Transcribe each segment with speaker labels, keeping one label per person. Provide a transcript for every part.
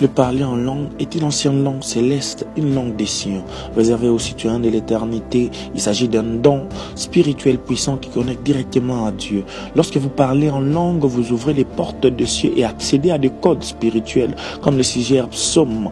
Speaker 1: Le parler en langue est une ancienne langue céleste, une langue des cieux, réservée aux citoyens de l'éternité. Il s'agit d'un don spirituel puissant qui connecte directement à Dieu. Lorsque vous parlez en langue, vous ouvrez les portes des cieux et accédez à des codes spirituels, comme le suggère Psaume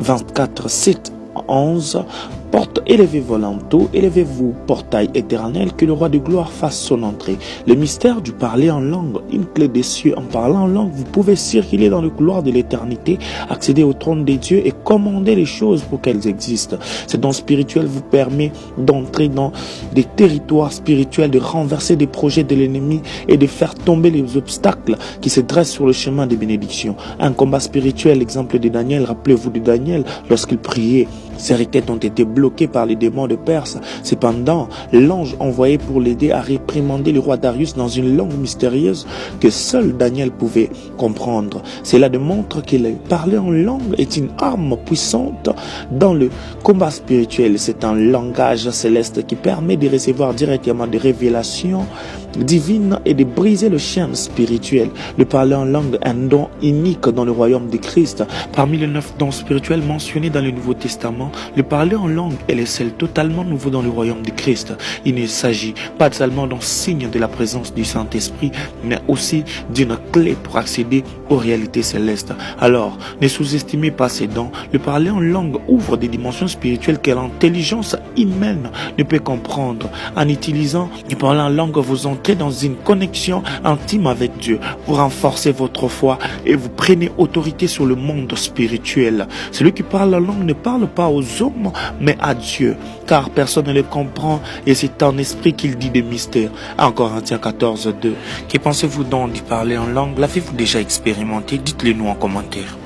Speaker 1: 24, 7, 11. Porte, élevez-vous l'entour, élevez-vous, portail éternel, que le roi de gloire fasse son entrée. Le mystère du parler en langue, une clé des cieux. En parlant en langue, vous pouvez circuler dans le couloir de l'éternité, accéder au trône des dieux et commander les choses pour qu'elles existent. Ce don spirituel vous permet d'entrer dans des territoires spirituels, de renverser des projets de l'ennemi et de faire tomber les obstacles qui se dressent sur le chemin des bénédictions. Un combat spirituel, l'exemple de Daniel, rappelez-vous de Daniel, lorsqu'il priait, ses requêtes ont été bloquées par les démons de Perse. Cependant, l'ange envoyé pour l'aider a réprimandé le roi Darius dans une langue mystérieuse que seul Daniel pouvait comprendre. Cela démontre que le parler en langue est une arme puissante dans le combat spirituel. C'est un langage céleste qui permet de recevoir directement des révélations divines et de briser le chien spirituel. Le parler en langue est un don unique dans le royaume de Christ. Parmi les 9 dons spirituels mentionnés dans le Nouveau Testament, le parler en langue est le seul totalement nouveau dans le royaume de Christ. Il ne s'agit pas seulement d'un signe de la présence du Saint-Esprit, mais aussi d'une clé pour accéder aux réalités célestes. Alors, ne sous-estimez pas ces dons. Le parler en langue ouvre des dimensions spirituelles que l'intelligence humaine ne peut comprendre. En utilisant le parler en langue, vous entrez dans une connexion intime avec Dieu. Vous renforcez votre foi et vous prenez autorité sur le monde spirituel. Celui qui parle en langue ne parle pas aux hommes, mais à Dieu, car personne ne le comprend et c'est en esprit qu'il dit des mystères. En Corinthiens 14, 2. Que pensez-vous donc d'y parler en langue? L'avez-vous déjà expérimenté? Dites-le nous en commentaire.